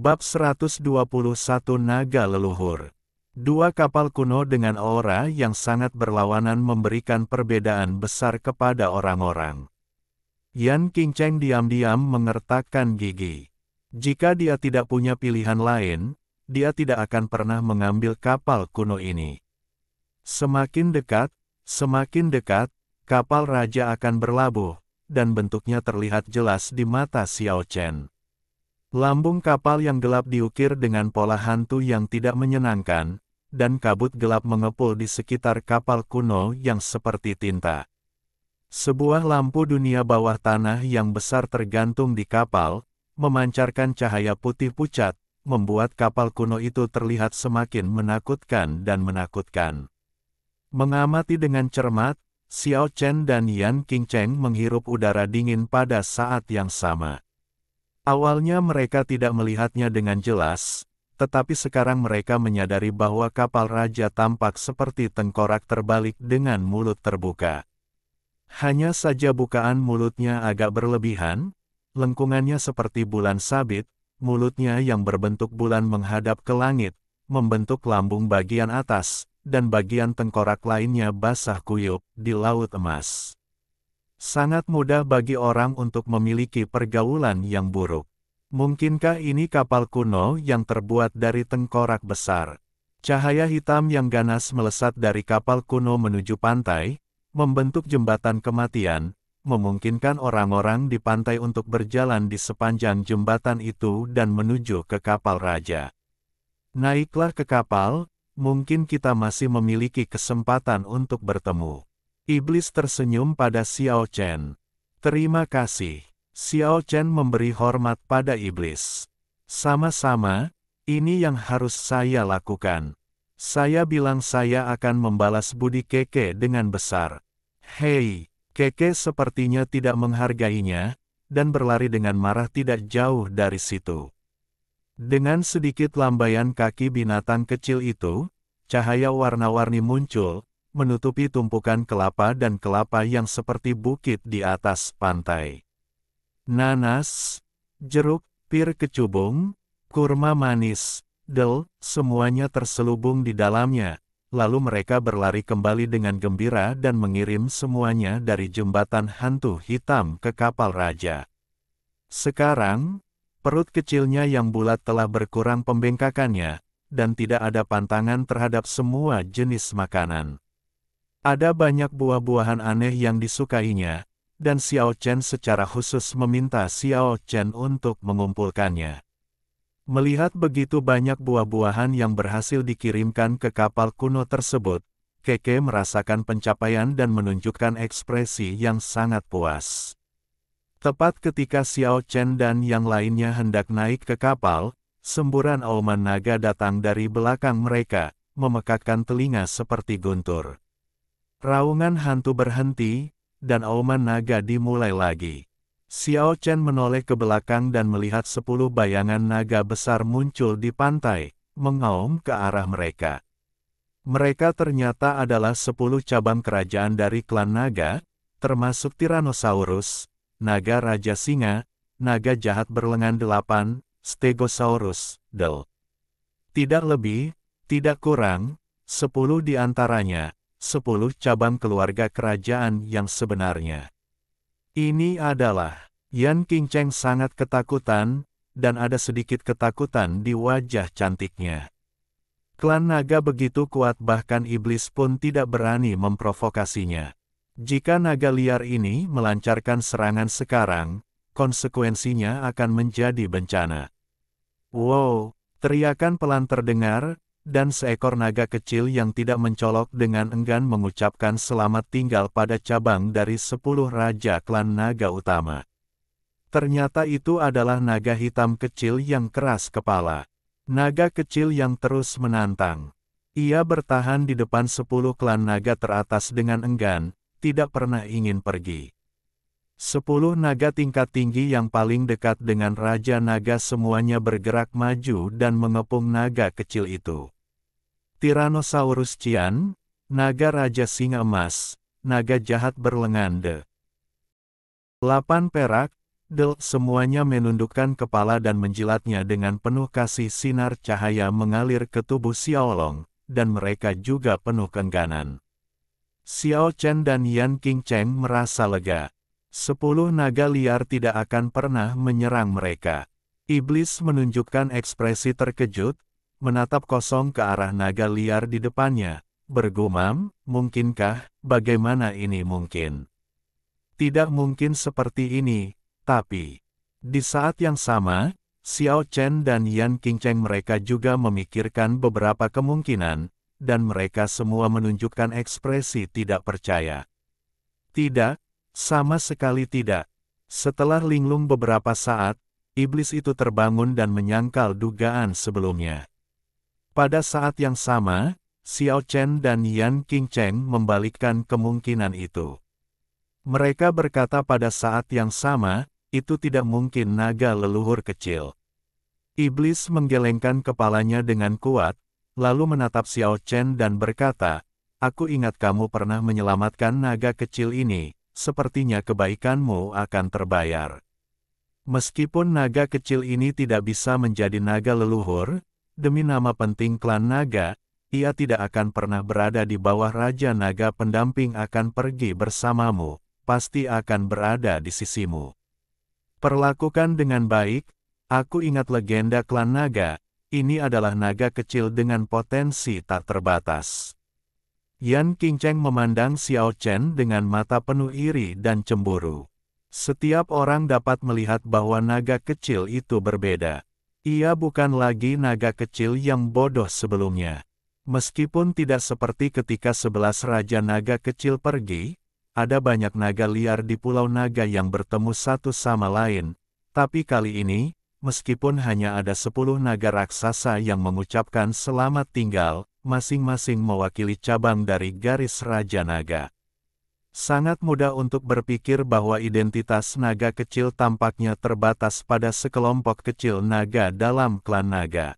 Bab 121 Naga Leluhur. Dua kapal kuno dengan aura yang sangat berlawanan memberikan perbedaan besar kepada orang-orang. Yan Qingcheng diam-diam mengertakkan gigi. Jika dia tidak punya pilihan lain, dia tidak akan pernah mengambil kapal kuno ini. Semakin dekat, kapal raja akan berlabuh, dan bentuknya terlihat jelas di mata Xiao Chen. Lambung kapal yang gelap diukir dengan pola hantu yang tidak menyenangkan, dan kabut gelap mengepul di sekitar kapal kuno yang seperti tinta. Sebuah lampu dunia bawah tanah yang besar tergantung di kapal, memancarkan cahaya putih pucat, membuat kapal kuno itu terlihat semakin menakutkan dan menakutkan. Mengamati dengan cermat, Xiao Chen dan Yan Qingcheng menghirup udara dingin pada saat yang sama. Awalnya mereka tidak melihatnya dengan jelas, tetapi sekarang mereka menyadari bahwa kapal raja tampak seperti tengkorak terbalik dengan mulut terbuka. Hanya saja bukaan mulutnya agak berlebihan, lengkungannya seperti bulan sabit, mulutnya yang berbentuk bulan menghadap ke langit, membentuk lambung bagian atas, dan bagian tengkorak lainnya basah kuyup di laut emas. Sangat mudah bagi orang untuk memiliki pergaulan yang buruk. Mungkinkah ini kapal kuno yang terbuat dari tengkorak besar? Cahaya hitam yang ganas melesat dari kapal kuno menuju pantai, membentuk jembatan kematian, memungkinkan orang-orang di pantai untuk berjalan di sepanjang jembatan itu dan menuju ke kapal raja. Naiklah ke kapal, mungkin kita masih memiliki kesempatan untuk bertemu. Iblis tersenyum pada Xiao Chen. Terima kasih. Xiao Chen memberi hormat pada iblis. Sama-sama, ini yang harus saya lakukan. Saya bilang saya akan membalas budi Keke dengan besar. Hei, Keke sepertinya tidak menghargainya, dan berlari dengan marah tidak jauh dari situ. Dengan sedikit lambaian kaki binatang kecil itu, cahaya warna-warni muncul, menutupi tumpukan kelapa dan kelapa yang seperti bukit di atas pantai. Nanas, jeruk, pir kecubung, kurma manis, del, semuanya terselubung di dalamnya, lalu mereka berlari kembali dengan gembira dan mengirim semuanya dari jembatan hantu hitam ke kapal raja. Sekarang, perut kecilnya yang bulat telah berkurang pembengkakannya, dan tidak ada pantangan terhadap semua jenis makanan. Ada banyak buah-buahan aneh yang disukainya, dan Xiao Chen secara khusus meminta Xiao Chen untuk mengumpulkannya. Melihat begitu banyak buah-buahan yang berhasil dikirimkan ke kapal kuno tersebut, Keke merasakan pencapaian dan menunjukkan ekspresi yang sangat puas. Tepat ketika Xiao Chen dan yang lainnya hendak naik ke kapal, semburan auman naga datang dari belakang mereka, memekakkan telinga seperti guntur. Raungan hantu berhenti, dan auman naga dimulai lagi. Xiao Chen menoleh ke belakang dan melihat 10 bayangan naga besar muncul di pantai, mengaum ke arah mereka. Mereka ternyata adalah 10 cabang kerajaan dari klan naga, termasuk Tyrannosaurus, naga raja singa, naga jahat berlengan 8, Stegosaurus, del. Tidak lebih, tidak kurang, 10 di antaranya. 10 cabang keluarga kerajaan yang sebenarnya. Ini adalah, Yan Qingcheng sangat ketakutan, dan ada sedikit ketakutan di wajah cantiknya. Klan naga begitu kuat bahkan iblis pun tidak berani memprovokasinya. Jika naga liar ini melancarkan serangan sekarang, konsekuensinya akan menjadi bencana. Wow, teriakan pelan terdengar, dan seekor naga kecil yang tidak mencolok dengan enggan mengucapkan selamat tinggal pada cabang dari 10 raja klan naga utama. Ternyata itu adalah naga hitam kecil yang keras kepala. Naga kecil yang terus menantang. Ia bertahan di depan 10 klan naga teratas dengan enggan, tidak pernah ingin pergi. 10 naga tingkat tinggi yang paling dekat dengan Raja Naga semuanya bergerak maju dan mengepung naga kecil itu. Tyrannosaurus Qian, naga raja singa emas, naga jahat berlengan 8 perak, Semuanya menundukkan kepala dan menjilatnya dengan penuh kasih. Sinar cahaya mengalir ke tubuh Xiaolong, dan mereka juga penuh keengganan. Xiao Chen dan Yan Qingcheng merasa lega. 10 naga liar tidak akan pernah menyerang mereka. Iblis menunjukkan ekspresi terkejut, menatap kosong ke arah naga liar di depannya, bergumam, mungkinkah, bagaimana ini mungkin? Tidak mungkin seperti ini. Tapi, di saat yang sama, Xiao Chen dan Yan Qingcheng mereka juga memikirkan beberapa kemungkinan, dan mereka semua menunjukkan ekspresi tidak percaya. Tidak, sama sekali tidak. Setelah linglung beberapa saat, iblis itu terbangun dan menyangkal dugaan sebelumnya. Pada saat yang sama, Xiao Chen dan Yan Qingcheng membalikkan kemungkinan itu. Mereka berkata pada saat yang sama, itu tidak mungkin naga leluhur kecil. Iblis menggelengkan kepalanya dengan kuat, lalu menatap Xiao Chen dan berkata, "Aku ingat kamu pernah menyelamatkan naga kecil ini, sepertinya kebaikanmu akan terbayar." Meskipun naga kecil ini tidak bisa menjadi naga leluhur, demi nama penting klan naga, ia tidak akan pernah berada di bawah Raja Naga. Pendamping akan pergi bersamamu, pasti akan berada di sisimu. Perlakukan dengan baik. Aku ingat legenda klan naga, ini adalah naga kecil dengan potensi tak terbatas. Yan Qingcheng memandang Xiao Chen dengan mata penuh iri dan cemburu. Setiap orang dapat melihat bahwa naga kecil itu berbeda. Ia bukan lagi naga kecil yang bodoh sebelumnya. Meskipun tidak seperti ketika 11 Raja Naga kecil pergi, ada banyak naga liar di Pulau Naga yang bertemu satu sama lain, tapi kali ini, meskipun hanya ada 10 naga raksasa yang mengucapkan selamat tinggal, masing-masing mewakili cabang dari garis Raja Naga. Sangat mudah untuk berpikir bahwa identitas naga kecil tampaknya terbatas pada sekelompok kecil naga dalam klan naga.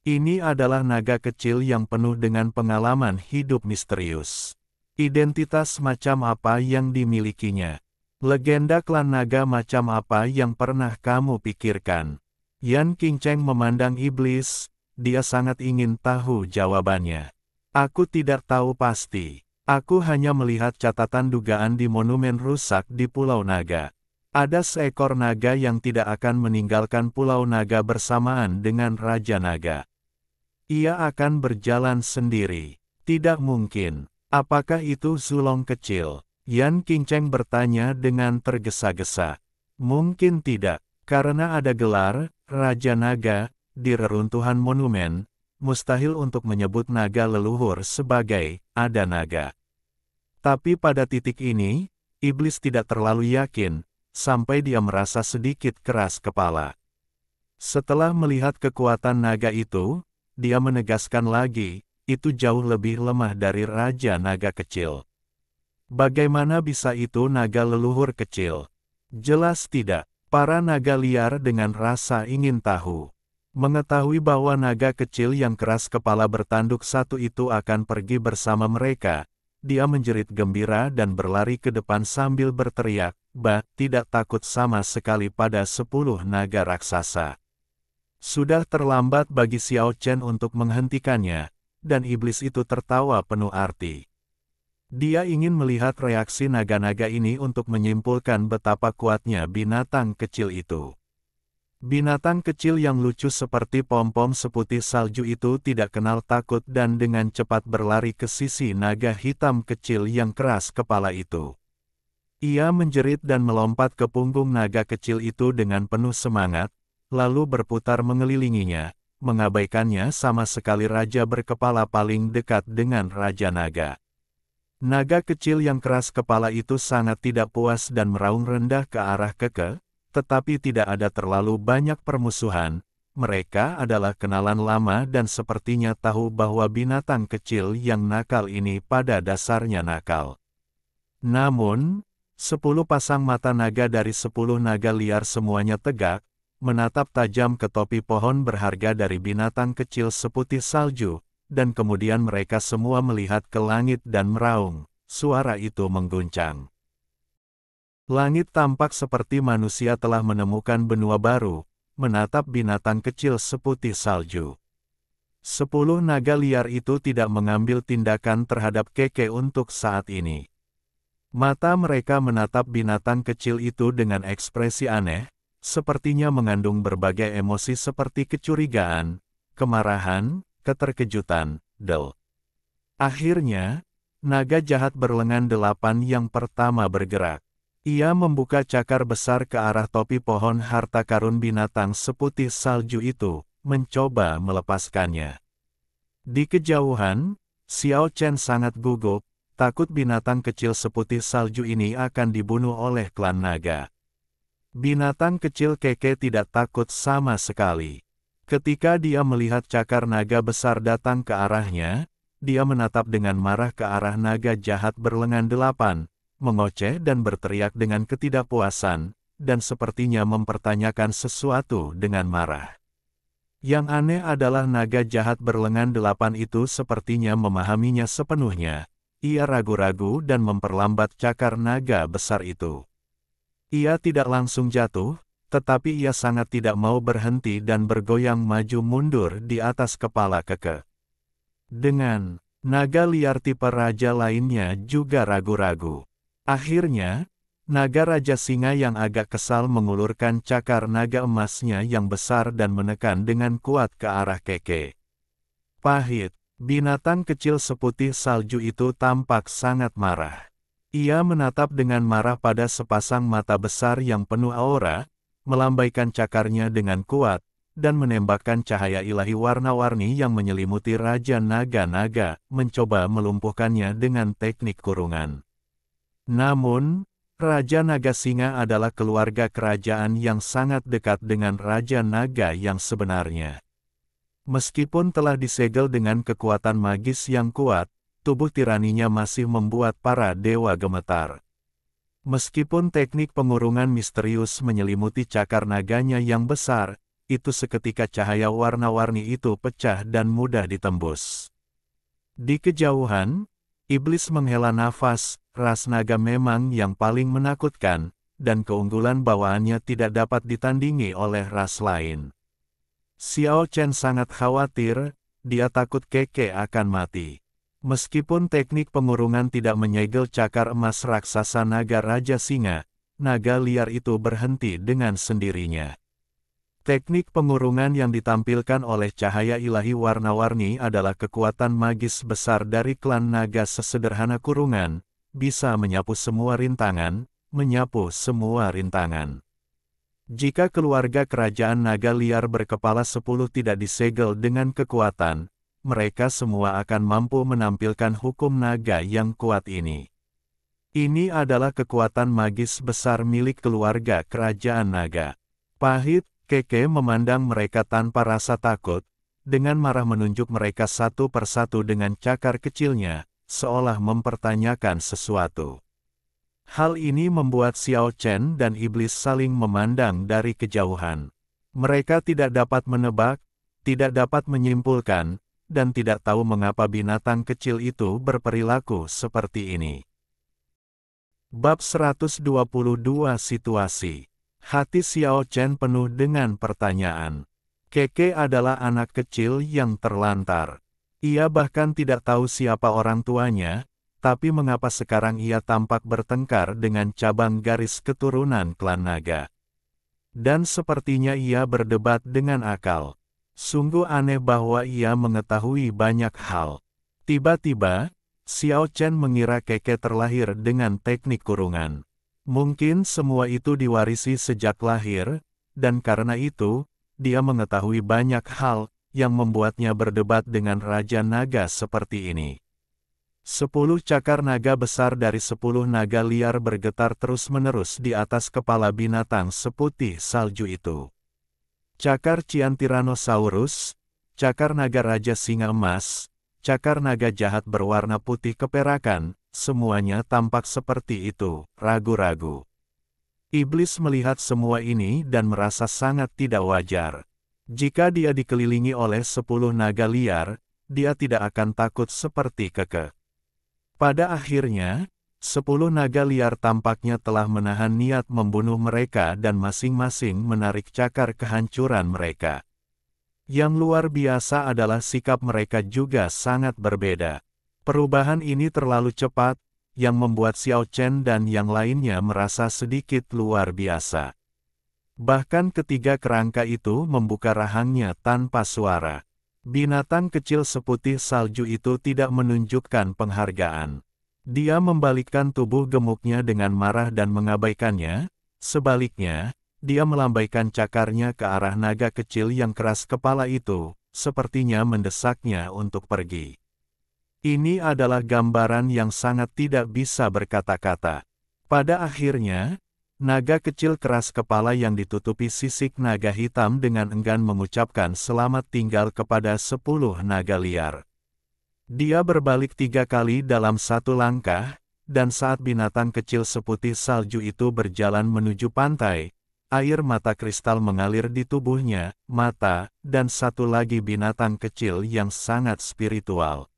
Ini adalah naga kecil yang penuh dengan pengalaman hidup misterius. Identitas macam apa yang dimilikinya? Legenda klan naga macam apa yang pernah kamu pikirkan? Yan Qingcheng memandang iblis, dia sangat ingin tahu jawabannya. Aku tidak tahu pasti. Aku hanya melihat catatan dugaan di monumen rusak di Pulau Naga. Ada seekor naga yang tidak akan meninggalkan Pulau Naga bersamaan dengan Raja Naga. Ia akan berjalan sendiri. Tidak mungkin. Apakah itu Zulong kecil? Yan Qingcheng bertanya dengan tergesa-gesa. Mungkin tidak, karena ada gelar Raja Naga di reruntuhan monumen, mustahil untuk menyebut naga leluhur sebagai ada naga. Tapi pada titik ini, iblis tidak terlalu yakin, sampai dia merasa sedikit keras kepala. Setelah melihat kekuatan naga itu, dia menegaskan lagi, itu jauh lebih lemah dari Raja Naga kecil. Bagaimana bisa itu naga leluhur kecil? Jelas tidak. Para naga liar dengan rasa ingin tahu. Mengetahui bahwa naga kecil yang keras kepala bertanduk satu itu akan pergi bersama mereka, dia menjerit gembira dan berlari ke depan sambil berteriak, "Bah, tidak takut sama sekali pada 10 naga raksasa." Sudah terlambat bagi Xiao Chen untuk menghentikannya, dan iblis itu tertawa penuh arti. Dia ingin melihat reaksi naga-naga ini untuk menyimpulkan betapa kuatnya binatang kecil itu. Binatang kecil yang lucu seperti pom-pom seputih salju itu tidak kenal takut dan dengan cepat berlari ke sisi naga hitam kecil yang keras kepala itu. Ia menjerit dan melompat ke punggung naga kecil itu dengan penuh semangat, lalu berputar mengelilinginya, mengabaikannya sama sekali. Raja berkepala paling dekat dengan Raja Naga. Naga kecil yang keras kepala itu sangat tidak puas dan meraung rendah ke arah Keke, tetapi tidak ada terlalu banyak permusuhan. Mereka adalah kenalan lama dan sepertinya tahu bahwa binatang kecil yang nakal ini pada dasarnya nakal. Namun, 10 pasang mata naga dari 10 naga liar semuanya tegak, menatap tajam ke topi pohon berharga dari binatang kecil seputih salju, dan kemudian mereka semua melihat ke langit dan meraung. Suara itu mengguncang. Langit tampak seperti manusia telah menemukan benua baru, menatap binatang kecil seputih salju. 10 naga liar itu tidak mengambil tindakan terhadap Keke untuk saat ini. Mata mereka menatap binatang kecil itu dengan ekspresi aneh, sepertinya mengandung berbagai emosi seperti kecurigaan, kemarahan, keterkejutan, del. Akhirnya, naga jahat berlengan 8 yang pertama bergerak. Ia membuka cakar besar ke arah topi pohon harta karun binatang seputih salju itu, mencoba melepaskannya. Di kejauhan, Xiao Chen sangat gugup, takut binatang kecil seputih salju ini akan dibunuh oleh klan naga. Binatang kecil Keke tidak takut sama sekali. Ketika dia melihat cakar naga besar datang ke arahnya, dia menatap dengan marah ke arah naga jahat berlengan 8, mengoceh dan berteriak dengan ketidakpuasan, dan sepertinya mempertanyakan sesuatu dengan marah. Yang aneh adalah naga jahat berlengan 8 itu sepertinya memahaminya sepenuhnya. Ia ragu-ragu dan memperlambat cakar naga besar itu. Ia tidak langsung jatuh, tetapi ia sangat tidak mau berhenti dan bergoyang maju mundur di atas kepala Keke. Dengan naga liar tipe raja lainnya juga ragu-ragu. Akhirnya, naga raja singa yang agak kesal mengulurkan cakar naga emasnya yang besar dan menekan dengan kuat ke arah Keke. Pahit, binatang kecil seputih salju itu tampak sangat marah. Ia menatap dengan marah pada sepasang mata besar yang penuh aura, melambaikan cakarnya dengan kuat, dan menembakkan cahaya ilahi warna-warni yang menyelimuti Raja Naga-Naga, mencoba melumpuhkannya dengan teknik kurungan. Namun, Raja Naga Singa adalah keluarga kerajaan yang sangat dekat dengan Raja Naga yang sebenarnya. Meskipun telah disegel dengan kekuatan magis yang kuat, tubuh tiraninya masih membuat para dewa gemetar. Meskipun teknik pengurungan misterius menyelimuti cakar naganya yang besar, itu seketika cahaya warna-warni itu pecah dan mudah ditembus. Di kejauhan, iblis menghela nafas, ras naga memang yang paling menakutkan, dan keunggulan bawaannya tidak dapat ditandingi oleh ras lain. Xiao Chen sangat khawatir, dia takut Keke akan mati. Meskipun teknik pengurungan tidak menyegel cakar emas raksasa naga Raja Singa, naga liar itu berhenti dengan sendirinya. Teknik pengurungan yang ditampilkan oleh cahaya ilahi warna-warni adalah kekuatan magis besar dari klan naga sesederhana kurungan, bisa menyapu semua rintangan, Jika keluarga kerajaan naga liar berkepala 10 tidak disegel dengan kekuatan, mereka semua akan mampu menampilkan hukum naga yang kuat ini. Ini adalah kekuatan magis besar milik keluarga kerajaan naga. Pahit, Keke memandang mereka tanpa rasa takut, dengan marah menunjuk mereka satu persatu dengan cakar kecilnya, seolah mempertanyakan sesuatu. Hal ini membuat Xiao Chen dan iblis saling memandang dari kejauhan. Mereka tidak dapat menebak, tidak dapat menyimpulkan, dan tidak tahu mengapa binatang kecil itu berperilaku seperti ini. Bab 122 Situasi. Hati Xiao Chen penuh dengan pertanyaan. Keke adalah anak kecil yang terlantar. Ia bahkan tidak tahu siapa orang tuanya, tapi mengapa sekarang ia tampak bertengkar dengan cabang garis keturunan klan naga. Dan sepertinya ia berdebat dengan akal. Sungguh aneh bahwa ia mengetahui banyak hal. Tiba-tiba, Xiao Chen mengira Keke terlahir dengan teknik kurungan. Mungkin semua itu diwarisi sejak lahir, dan karena itu, dia mengetahui banyak hal, yang membuatnya berdebat dengan Raja Naga seperti ini. 10 cakar naga besar dari 10 naga liar bergetar terus-menerus di atas kepala binatang seputih salju itu. Cakar Cian Tyrannosaurus, cakar naga Raja Singa Emas, cakar naga jahat berwarna putih keperakan, semuanya tampak seperti itu, ragu-ragu. Iblis melihat semua ini dan merasa sangat tidak wajar. Jika dia dikelilingi oleh 10 naga liar, dia tidak akan takut seperti Keke. Pada akhirnya, 10 naga liar tampaknya telah menahan niat membunuh mereka dan masing-masing menarik cakar kehancuran mereka. Yang luar biasa adalah sikap mereka juga sangat berbeda. Perubahan ini terlalu cepat, yang membuat Xiao Chen dan yang lainnya merasa sedikit luar biasa. Bahkan ketiga kerangka itu membuka rahangnya tanpa suara. Binatang kecil seputih salju itu tidak menunjukkan penghargaan. Dia membalikkan tubuh gemuknya dengan marah dan mengabaikannya. Sebaliknya, dia melambaikan cakarnya ke arah naga kecil yang keras kepala itu, sepertinya mendesaknya untuk pergi. Ini adalah gambaran yang sangat tidak bisa berkata-kata. Pada akhirnya, naga kecil keras kepala yang ditutupi sisik naga hitam dengan enggan mengucapkan selamat tinggal kepada 10 naga liar. Dia berbalik 3 kali dalam satu langkah, dan saat binatang kecil seputih salju itu berjalan menuju pantai, air mata kristal mengalir di tubuhnya, mata, dan satu lagi binatang kecil yang sangat spiritual.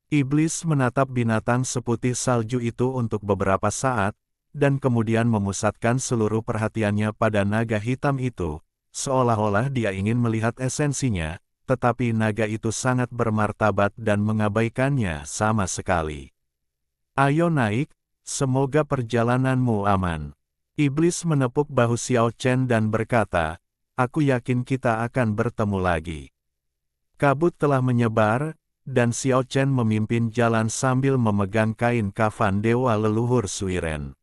Iblis menatap binatang seputih salju itu untuk beberapa saat, dan kemudian memusatkan seluruh perhatiannya pada naga hitam itu, seolah-olah dia ingin melihat esensinya, tetapi naga itu sangat bermartabat dan mengabaikannya sama sekali. Ayo naik, semoga perjalananmu aman. Iblis menepuk bahu Xiao Chen dan berkata, aku yakin kita akan bertemu lagi. Kabut telah menyebar, dan Xiao Chen memimpin jalan sambil memegang kain kafan dewa leluhur Suiren.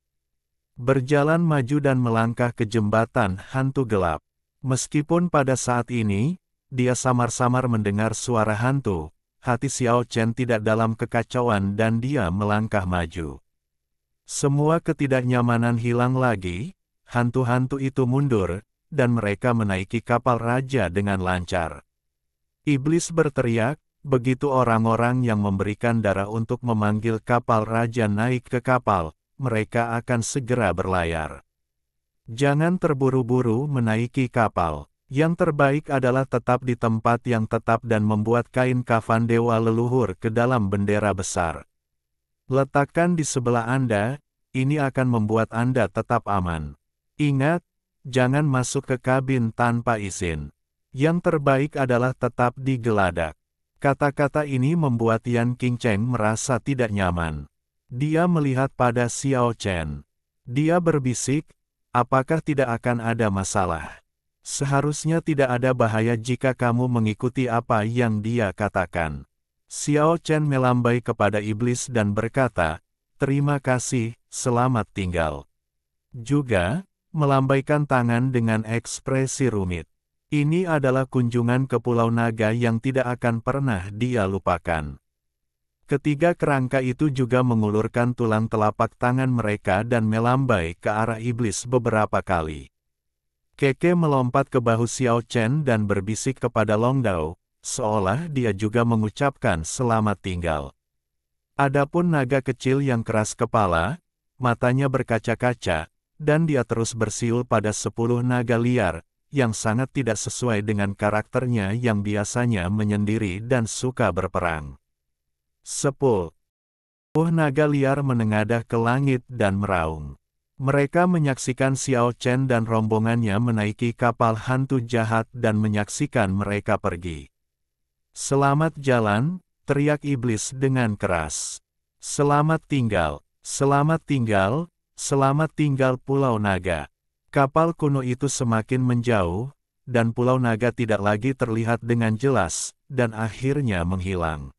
Berjalan maju dan melangkah ke jembatan hantu gelap. Meskipun pada saat ini, dia samar-samar mendengar suara hantu, hati Xiao Chen tidak dalam kekacauan dan dia melangkah maju. Semua ketidaknyamanan hilang lagi, hantu-hantu itu mundur, dan mereka menaiki kapal raja dengan lancar. Iblis berteriak, begitu orang-orang yang memberikan darah untuk memanggil kapal raja naik ke kapal, mereka akan segera berlayar. Jangan terburu-buru menaiki kapal. Yang terbaik adalah tetap di tempat yang tetap dan membuat kain kafan dewa leluhur ke dalam bendera besar. Letakkan di sebelah Anda, ini akan membuat Anda tetap aman. Ingat, jangan masuk ke kabin tanpa izin. Yang terbaik adalah tetap digeladak. Kata-kata ini membuat Yan Qingcheng merasa tidak nyaman. Dia melihat pada Xiao Chen. Dia berbisik, apakah tidak akan ada masalah? Seharusnya tidak ada bahaya jika kamu mengikuti apa yang dia katakan. Xiao Chen melambai kepada iblis dan berkata, terima kasih, selamat tinggal. Juga, melambaikan tangan dengan ekspresi rumit. Ini adalah kunjungan ke Pulau Naga yang tidak akan pernah dia lupakan. Ketiga kerangka itu juga mengulurkan tulang telapak tangan mereka dan melambai ke arah iblis beberapa kali. Keke melompat ke bahu Xiao Chen dan berbisik kepada Long Dao, seolah dia juga mengucapkan selamat tinggal. Adapun naga kecil yang keras kepala, matanya berkaca-kaca, dan dia terus bersiul pada 10 naga liar, yang sangat tidak sesuai dengan karakternya yang biasanya menyendiri dan suka berperang. 10 naga liar menengadah ke langit dan meraung. Mereka menyaksikan Xiao Chen dan rombongannya menaiki kapal hantu jahat dan menyaksikan mereka pergi. Selamat jalan, teriak iblis dengan keras. Selamat tinggal, selamat tinggal, selamat tinggal Pulau Naga. Kapal kuno itu semakin menjauh, dan Pulau Naga tidak lagi terlihat dengan jelas, dan akhirnya menghilang.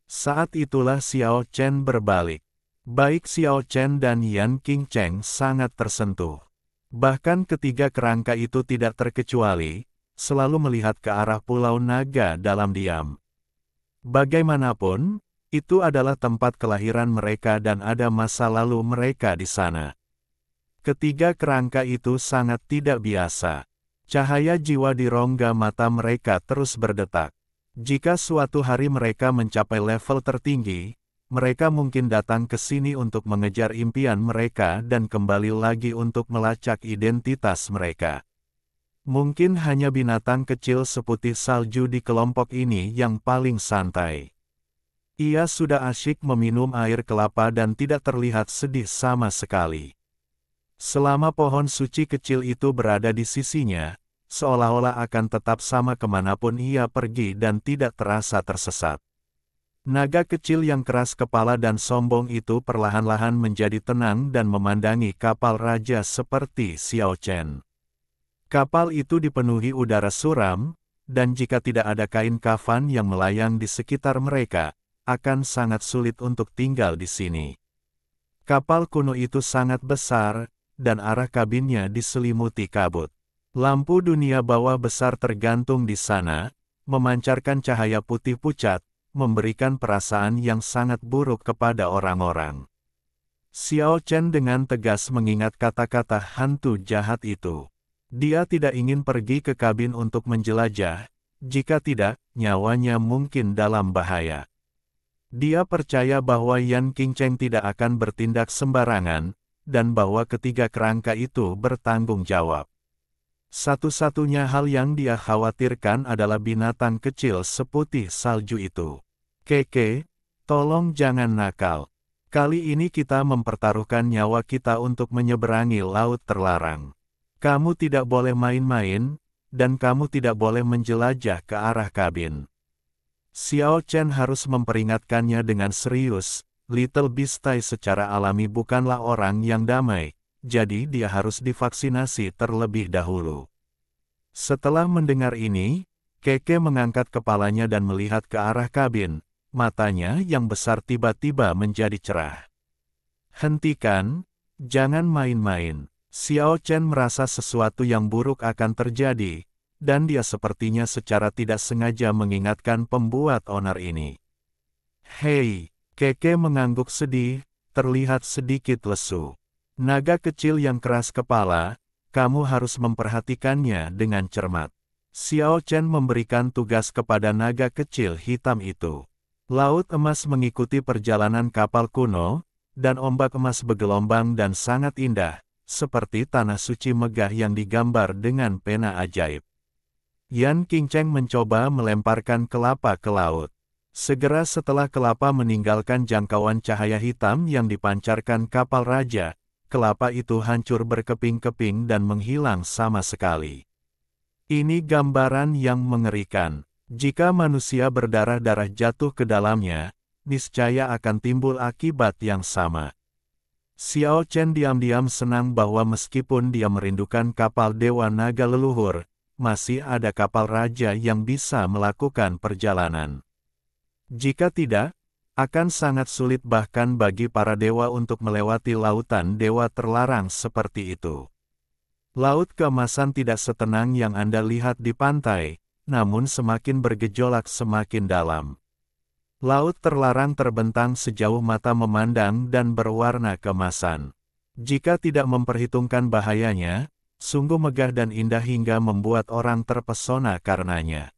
Saat itulah Xiao Chen berbalik. Baik Xiao Chen dan Yan Qingcheng sangat tersentuh. Bahkan ketiga kerangka itu tidak terkecuali, selalu melihat ke arah Pulau Naga dalam diam. Bagaimanapun, itu adalah tempat kelahiran mereka dan ada masa lalu mereka di sana. Ketiga kerangka itu sangat tidak biasa. Cahaya jiwa di rongga mata mereka terus berdetak. Jika suatu hari mereka mencapai level tertinggi, mereka mungkin datang ke sini untuk mengejar impian mereka dan kembali lagi untuk melacak identitas mereka. Mungkin hanya binatang kecil seputih salju di kelompok ini yang paling santai. Ia sudah asyik meminum air kelapa dan tidak terlihat sedih sama sekali. Selama pohon suci kecil itu berada di sisinya, seolah-olah akan tetap sama kemanapun ia pergi dan tidak terasa tersesat. Naga kecil yang keras kepala dan sombong itu perlahan-lahan menjadi tenang dan memandangi kapal raja seperti Xiao Chen. Kapal itu dipenuhi udara suram, dan jika tidak ada kain kafan yang melayang di sekitar mereka, akan sangat sulit untuk tinggal di sini. Kapal kuno itu sangat besar, dan arah kabinnya diselimuti kabut. Lampu dunia bawah besar tergantung di sana, memancarkan cahaya putih pucat, memberikan perasaan yang sangat buruk kepada orang-orang. Xiao Chen dengan tegas mengingat kata-kata hantu jahat itu. Dia tidak ingin pergi ke kabin untuk menjelajah, jika tidak, nyawanya mungkin dalam bahaya. Dia percaya bahwa Yan Qingcheng tidak akan bertindak sembarangan, dan bahwa ketiga kerangka itu bertanggung jawab. Satu-satunya hal yang dia khawatirkan adalah binatang kecil seputih salju itu. Keke, tolong jangan nakal. Kali ini kita mempertaruhkan nyawa kita untuk menyeberangi laut terlarang. Kamu tidak boleh main-main, dan kamu tidak boleh menjelajah ke arah kabin. Xiao Chen harus memperingatkannya dengan serius. Little Beastie secara alami bukanlah orang yang damai, jadi dia harus divaksinasi terlebih dahulu. Setelah mendengar ini, Keke mengangkat kepalanya dan melihat ke arah kabin. Matanya yang besar tiba-tiba menjadi cerah. Hentikan, jangan main-main. Xiao Chen merasa sesuatu yang buruk akan terjadi, dan dia sepertinya secara tidak sengaja mengingatkan pembuat onar ini. Hei, Keke mengangguk sedih, terlihat sedikit lesu. Naga kecil yang keras kepala, kamu harus memperhatikannya dengan cermat. Xiao Chen memberikan tugas kepada naga kecil hitam itu. Laut emas mengikuti perjalanan kapal kuno, dan ombak emas bergelombang dan sangat indah, seperti tanah suci megah yang digambar dengan pena ajaib. Yan Qingcheng mencoba melemparkan kelapa ke laut. Segera setelah kelapa meninggalkan jangkauan cahaya hitam yang dipancarkan kapal raja, kelapa itu hancur berkeping-keping dan menghilang sama sekali. Ini gambaran yang mengerikan. Jika manusia berdarah-darah jatuh ke dalamnya, niscaya akan timbul akibat yang sama. Xiao Chen diam-diam senang bahwa meskipun dia merindukan kapal Dewa Naga leluhur, masih ada kapal raja yang bisa melakukan perjalanan. Jika tidak, akan sangat sulit bahkan bagi para dewa untuk melewati lautan dewa terlarang seperti itu. Laut keemasan tidak setenang yang Anda lihat di pantai, namun semakin bergejolak semakin dalam. Laut terlarang terbentang sejauh mata memandang dan berwarna keemasan. Jika tidak memperhitungkan bahayanya, sungguh megah dan indah hingga membuat orang terpesona karenanya.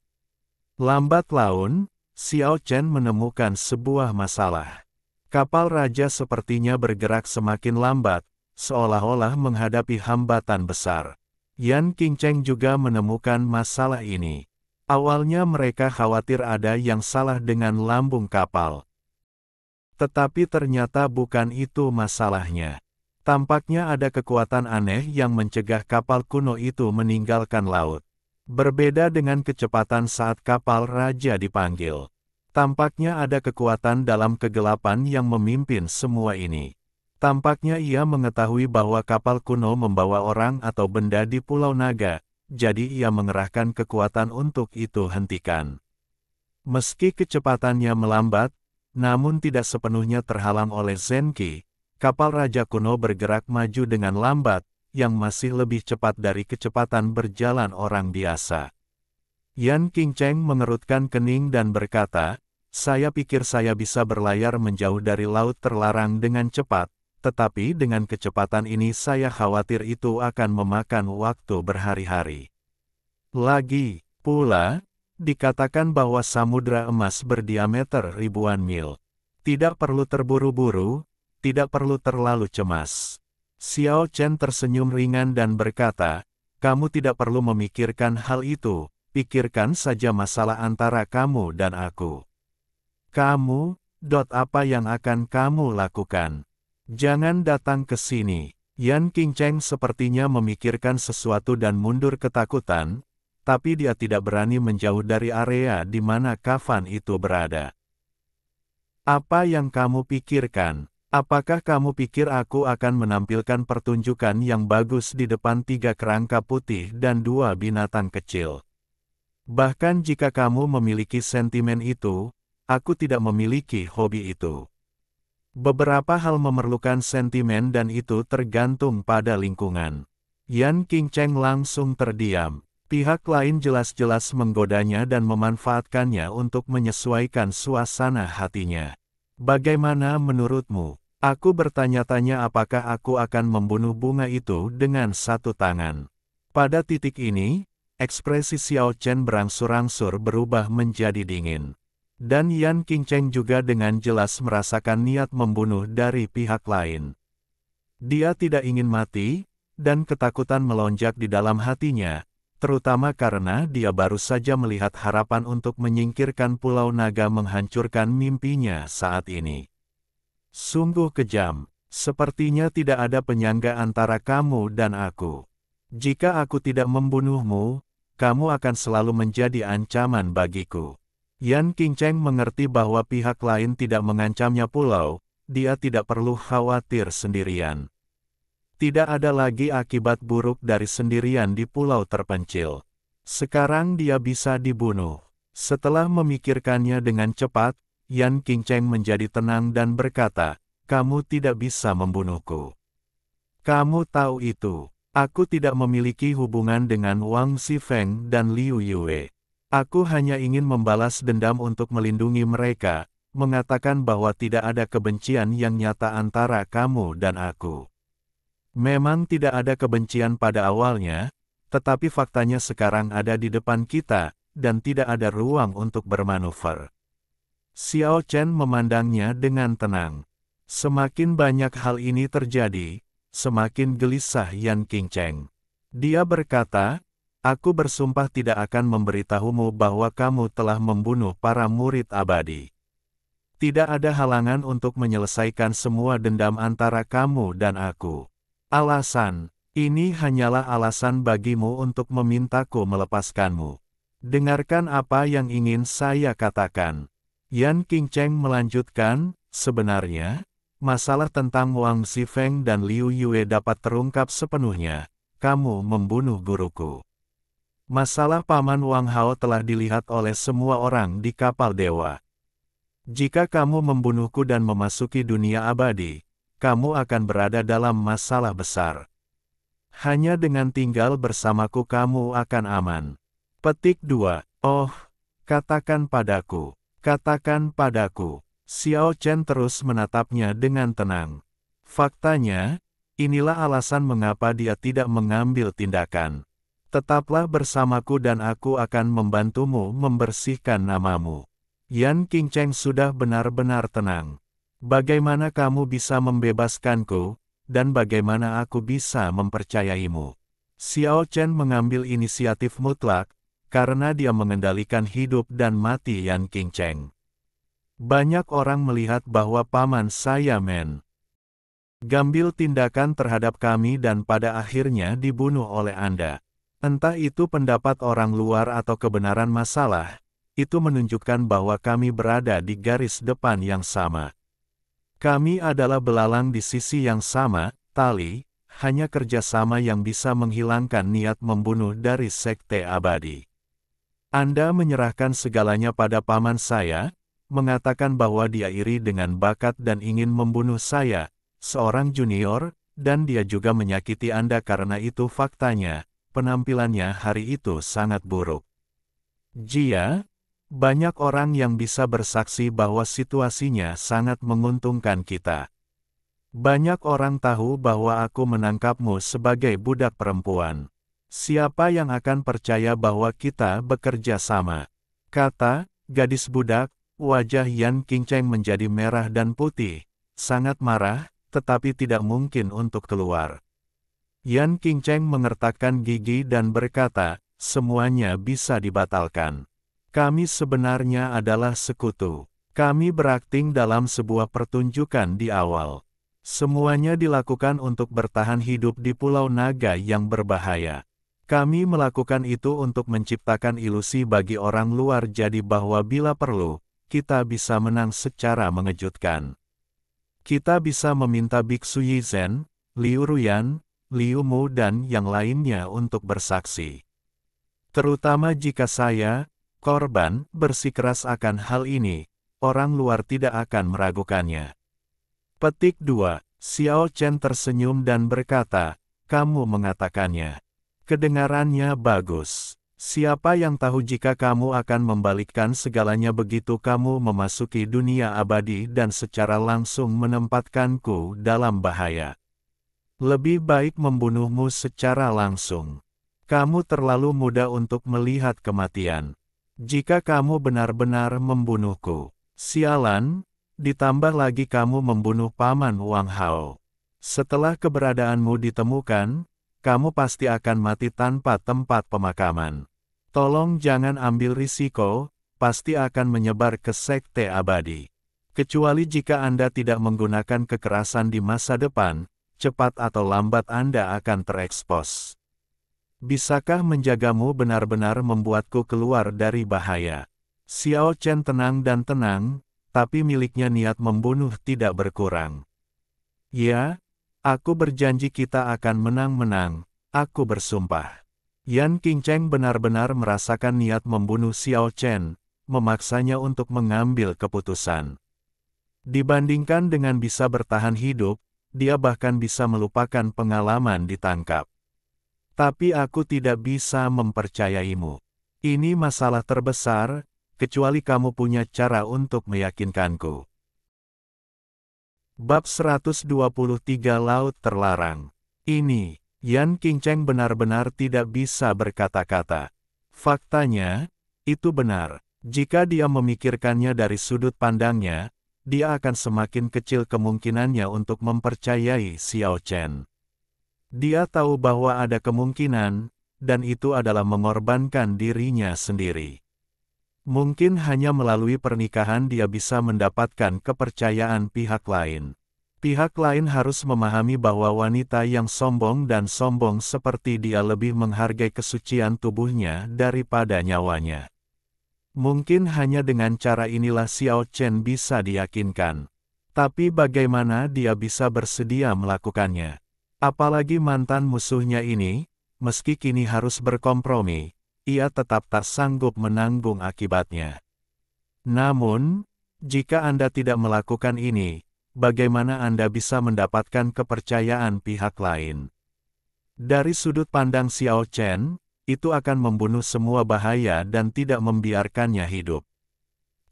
Lambat laun, Xiao Chen menemukan sebuah masalah. Kapal raja sepertinya bergerak semakin lambat, seolah-olah menghadapi hambatan besar. Yan Qingcheng juga menemukan masalah ini. Awalnya mereka khawatir ada yang salah dengan lambung kapal. Tetapi ternyata bukan itu masalahnya. Tampaknya ada kekuatan aneh yang mencegah kapal kuno itu meninggalkan laut. Berbeda dengan kecepatan saat kapal raja dipanggil. Tampaknya ada kekuatan dalam kegelapan yang memimpin semua ini. Tampaknya ia mengetahui bahwa kapal kuno membawa orang atau benda di Pulau Naga. Jadi ia mengerahkan kekuatan untuk itu hentikan. Meski kecepatannya melambat, namun tidak sepenuhnya terhalang oleh Zenki, kapal raja kuno bergerak maju dengan lambat, yang masih lebih cepat dari kecepatan berjalan orang biasa. Yan Qingcheng mengerutkan kening dan berkata, saya pikir saya bisa berlayar menjauh dari laut terlarang dengan cepat, tetapi dengan kecepatan ini saya khawatir itu akan memakan waktu berhari-hari. Lagi pula, dikatakan bahwa samudra emas berdiameter ribuan mil. Tidak perlu terburu-buru, tidak perlu terlalu cemas. Xiao Chen tersenyum ringan dan berkata, kamu tidak perlu memikirkan hal itu, pikirkan saja masalah antara kamu dan aku. Kamu, Apa yang akan kamu lakukan? Jangan datang ke sini. Yan Qingcheng sepertinya memikirkan sesuatu dan mundur ketakutan, tapi dia tidak berani menjauh dari area di mana kafan itu berada. Apa yang kamu pikirkan? Apakah kamu pikir aku akan menampilkan pertunjukan yang bagus di depan 3 kerangka putih dan 2 binatang kecil? Bahkan jika kamu memiliki sentimen itu, aku tidak memiliki hobi itu. Beberapa hal memerlukan sentimen dan itu tergantung pada lingkungan. Yan Qingcheng langsung terdiam. Pihak lain jelas-jelas menggodanya dan memanfaatkannya untuk menyesuaikan suasana hatinya. Bagaimana menurutmu? Aku bertanya-tanya apakah aku akan membunuh bunga itu dengan satu tangan. Pada titik ini, ekspresi Xiao Chen berangsur-angsur berubah menjadi dingin. Dan Yan Qingcheng juga dengan jelas merasakan niat membunuh dari pihak lain. Dia tidak ingin mati, dan ketakutan melonjak di dalam hatinya, terutama karena dia baru saja melihat harapan untuk menyingkirkan Pulau Naga menghancurkan mimpinya saat ini. Sungguh kejam, sepertinya tidak ada penyangga antara kamu dan aku. Jika aku tidak membunuhmu, kamu akan selalu menjadi ancaman bagiku. Yan Qingcheng mengerti bahwa pihak lain tidak mengancamnya pulau, dia tidak perlu khawatir sendirian. Tidak ada lagi akibat buruk dari sendirian di pulau terpencil. Sekarang dia bisa dibunuh. Setelah memikirkannya dengan cepat, Yan Qingcheng menjadi tenang dan berkata, kamu tidak bisa membunuhku. Kamu tahu itu. Aku tidak memiliki hubungan dengan Wang Xifeng dan Liu Yue. Aku hanya ingin membalas dendam untuk melindungi mereka, mengatakan bahwa tidak ada kebencian yang nyata antara kamu dan aku. Memang tidak ada kebencian pada awalnya, tetapi faktanya sekarang ada di depan kita, dan tidak ada ruang untuk bermanuver. Xiao Chen memandangnya dengan tenang. Semakin banyak hal ini terjadi, semakin gelisah Yan Qingcheng. Dia berkata, aku bersumpah tidak akan memberitahumu bahwa kamu telah membunuh para murid abadi. Tidak ada halangan untuk menyelesaikan semua dendam antara kamu dan aku. Alasan, ini hanyalah alasan bagimu untuk memintaku melepaskanmu. Dengarkan apa yang ingin saya katakan. Yan Qingcheng melanjutkan, sebenarnya, masalah tentang Wang Xifeng dan Liu Yue dapat terungkap sepenuhnya. Kamu membunuh guruku. Masalah Paman Wang Hao telah dilihat oleh semua orang di kapal dewa. Jika kamu membunuhku dan memasuki dunia abadi, kamu akan berada dalam masalah besar. Hanya dengan tinggal bersamaku kamu akan aman. Petik 2. Oh, katakan padaku. Katakan padaku. Xiao Chen terus menatapnya dengan tenang. Faktanya, inilah alasan mengapa dia tidak mengambil tindakan. Tetaplah bersamaku dan aku akan membantumu membersihkan namamu. Yan Qingcheng sudah benar-benar tenang. Bagaimana kamu bisa membebaskanku, dan bagaimana aku bisa mempercayaimu? Xiao Chen mengambil inisiatif mutlak, karena dia mengendalikan hidup dan mati Yan Qingcheng. Banyak orang melihat bahwa paman saya mengambil tindakan terhadap kami dan pada akhirnya dibunuh oleh Anda. Entah itu pendapat orang luar atau kebenaran masalah, itu menunjukkan bahwa kami berada di garis depan yang sama. Kami adalah belalang di sisi yang sama, tali, hanya kerjasama yang bisa menghilangkan niat membunuh dari sekte abadi. Anda menyerahkan segalanya pada paman saya, mengatakan bahwa dia iri dengan bakat dan ingin membunuh saya, seorang junior, dan dia juga menyakiti Anda karena itu faktanya, penampilannya hari itu sangat buruk. Jia, banyak orang yang bisa bersaksi bahwa situasinya sangat menguntungkan kita. Banyak orang tahu bahwa aku menangkapmu sebagai budak perempuan. Siapa yang akan percaya bahwa kita bekerja sama? Kata, gadis budak, wajah Yan Qingcheng menjadi merah dan putih, sangat marah, tetapi tidak mungkin untuk keluar. Yan Qingcheng mengertakkan gigi dan berkata, semuanya bisa dibatalkan. Kami sebenarnya adalah sekutu. Kami berakting dalam sebuah pertunjukan di awal. Semuanya dilakukan untuk bertahan hidup di Pulau Naga yang berbahaya. Kami melakukan itu untuk menciptakan ilusi bagi orang luar jadi bahwa bila perlu, kita bisa menang secara mengejutkan. Kita bisa meminta Biksu Yizhen, Liu Ruyan, Liu Mu dan yang lainnya untuk bersaksi. Terutama jika saya, korban, bersikeras akan hal ini, orang luar tidak akan meragukannya. Petik 2. Xiao Chen tersenyum dan berkata, kamu mengatakannya. Kedengarannya bagus. Siapa yang tahu jika kamu akan membalikkan segalanya begitu kamu memasuki dunia abadi dan secara langsung menempatkanku dalam bahaya. Lebih baik membunuhmu secara langsung. Kamu terlalu muda untuk melihat kematian. Jika kamu benar-benar membunuhku, sialan, ditambah lagi kamu membunuh Paman Wang Hao. Setelah keberadaanmu ditemukan, kamu pasti akan mati tanpa tempat pemakaman. Tolong jangan ambil risiko, pasti akan menyebar ke sekte abadi. Kecuali jika Anda tidak menggunakan kekerasan di masa depan, cepat atau lambat Anda akan terekspos. Bisakah menjagamu benar-benar membuatku keluar dari bahaya? Xiao Chen tenang dan tenang, tapi miliknya niat membunuh tidak berkurang. Ya, aku berjanji kita akan menang-menang, aku bersumpah. Yan Qingcheng benar-benar merasakan niat membunuh Xiao Chen, memaksanya untuk mengambil keputusan. Dibandingkan dengan bisa bertahan hidup, dia bahkan bisa melupakan pengalaman ditangkap. Tapi aku tidak bisa mempercayaimu. Ini masalah terbesar, kecuali kamu punya cara untuk meyakinkanku. Bab 123 Laut Terlarang. Ini, Yan Qingcheng benar-benar tidak bisa berkata-kata. Faktanya, itu benar. Jika dia memikirkannya dari sudut pandangnya, dia akan semakin kecil kemungkinannya untuk mempercayai Xiao Chen. Dia tahu bahwa ada kemungkinan, dan itu adalah mengorbankan dirinya sendiri. Mungkin hanya melalui pernikahan dia bisa mendapatkan kepercayaan pihak lain. Pihak lain harus memahami bahwa wanita yang sombong dan sombong seperti dia lebih menghargai kesucian tubuhnya daripada nyawanya. Mungkin hanya dengan cara inilah Xiao Chen bisa diyakinkan. Tapi bagaimana dia bisa bersedia melakukannya? Apalagi mantan musuhnya ini, meski kini harus berkompromi, ia tetap tak sanggup menanggung akibatnya. Namun, jika Anda tidak melakukan ini, bagaimana Anda bisa mendapatkan kepercayaan pihak lain? Dari sudut pandang Xiao Chen, itu akan membunuh semua bahaya dan tidak membiarkannya hidup.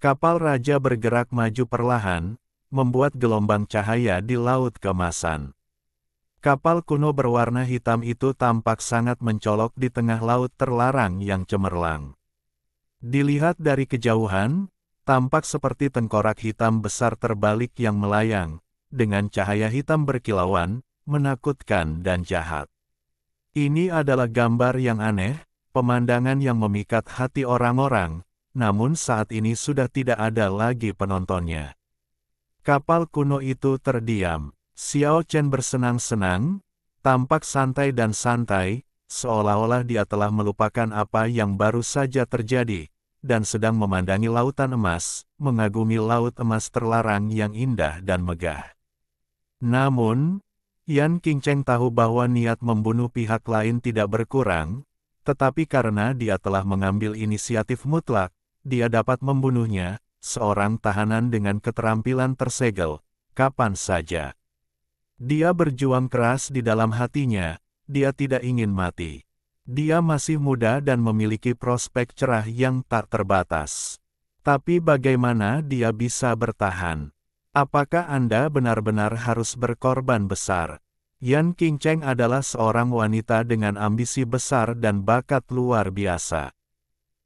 Kapal raja bergerak maju perlahan, membuat gelombang cahaya di laut keemasan. Kapal kuno berwarna hitam itu tampak sangat mencolok di tengah laut terlarang yang cemerlang. Dilihat dari kejauhan, tampak seperti tengkorak hitam besar terbalik yang melayang, dengan cahaya hitam berkilauan, menakutkan dan jahat. Ini adalah gambar yang aneh, pemandangan yang memikat hati orang-orang, namun saat ini sudah tidak ada lagi penontonnya. Kapal kuno itu terdiam. Xiao Chen bersenang-senang, tampak santai dan santai, seolah-olah dia telah melupakan apa yang baru saja terjadi, dan sedang memandangi lautan emas, mengagumi laut emas terlarang yang indah dan megah. Namun, Yan Qingcheng tahu bahwa niat membunuh pihak lain tidak berkurang, tetapi karena dia telah mengambil inisiatif mutlak, dia dapat membunuhnya, seorang tahanan dengan keterampilan tersegel, kapan saja. Dia berjuang keras di dalam hatinya, dia tidak ingin mati. Dia masih muda dan memiliki prospek cerah yang tak terbatas. Tapi bagaimana dia bisa bertahan? Apakah Anda benar-benar harus berkorban besar? Yan Qingcheng adalah seorang wanita dengan ambisi besar dan bakat luar biasa.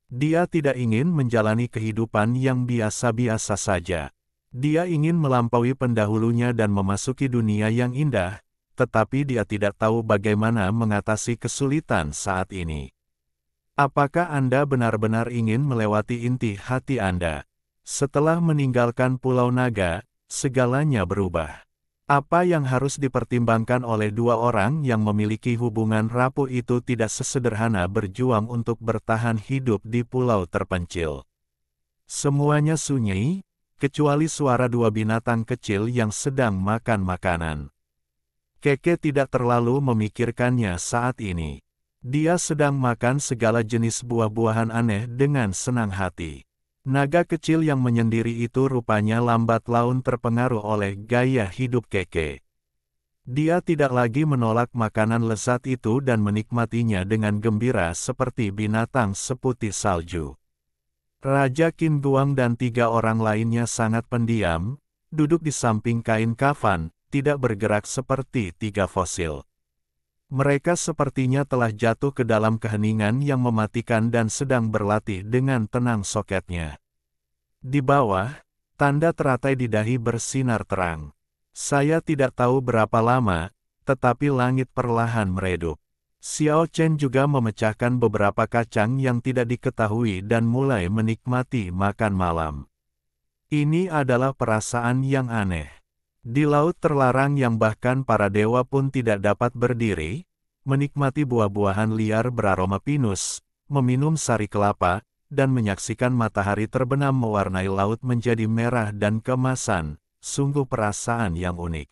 Dia tidak ingin menjalani kehidupan yang biasa-biasa saja. Dia ingin melampaui pendahulunya dan memasuki dunia yang indah, tetapi dia tidak tahu bagaimana mengatasi kesulitan saat ini. Apakah Anda benar-benar ingin melewati inti hati Anda? Setelah meninggalkan Pulau Naga, segalanya berubah. Apa yang harus dipertimbangkan oleh dua orang yang memiliki hubungan rapuh itu tidak sesederhana berjuang untuk bertahan hidup di pulau terpencil. Semuanya sunyi, kecuali suara dua binatang kecil yang sedang makan makanan. Keke tidak terlalu memikirkannya saat ini. Dia sedang makan segala jenis buah-buahan aneh dengan senang hati. Naga kecil yang menyendiri itu rupanya lambat laun terpengaruh oleh gaya hidup Keke. Dia tidak lagi menolak makanan lezat itu dan menikmatinya dengan gembira seperti binatang seputih salju. Raja Qin Guang dan 3 orang lainnya sangat pendiam, duduk di samping kain kafan, tidak bergerak seperti 3 fosil. Mereka sepertinya telah jatuh ke dalam keheningan yang mematikan dan sedang berlatih dengan tenang soketnya. Di bawah, tanda teratai di dahi bersinar terang. Saya tidak tahu berapa lama, tetapi langit perlahan meredup. Xiao Chen juga memecahkan beberapa kacang yang tidak diketahui dan mulai menikmati makan malam. Ini adalah perasaan yang aneh. Di laut terlarang yang bahkan para dewa pun tidak dapat berdiri, menikmati buah-buahan liar beraroma pinus, meminum sari kelapa, dan menyaksikan matahari terbenam mewarnai laut menjadi merah dan keemasan, sungguh perasaan yang unik.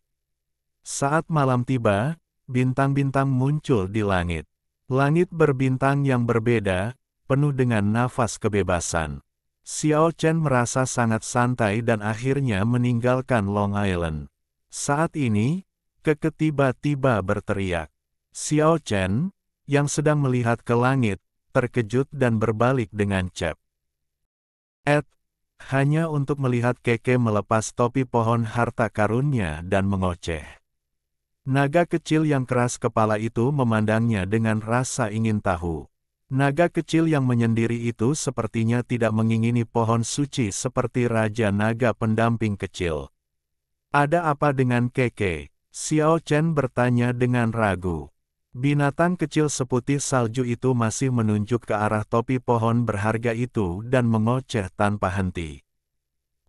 Saat malam tiba, bintang-bintang muncul di langit. Langit berbintang yang berbeda, penuh dengan nafas kebebasan. Xiao Chen merasa sangat santai dan akhirnya meninggalkan Long Island. Saat ini, Keke tiba-tiba berteriak. Xiao Chen, yang sedang melihat ke langit, terkejut dan berbalik dengan cep. Hanya untuk melihat Keke melepas topi pohon harta karunnya dan mengoceh. Naga kecil yang keras kepala itu memandangnya dengan rasa ingin tahu. Naga kecil yang menyendiri itu sepertinya tidak mengingini pohon suci seperti Raja Naga pendamping kecil. Ada apa dengan Keke? Xiao Chen bertanya dengan ragu. Binatang kecil seputih salju itu masih menunjuk ke arah topi pohon berharga itu dan mengoceh tanpa henti.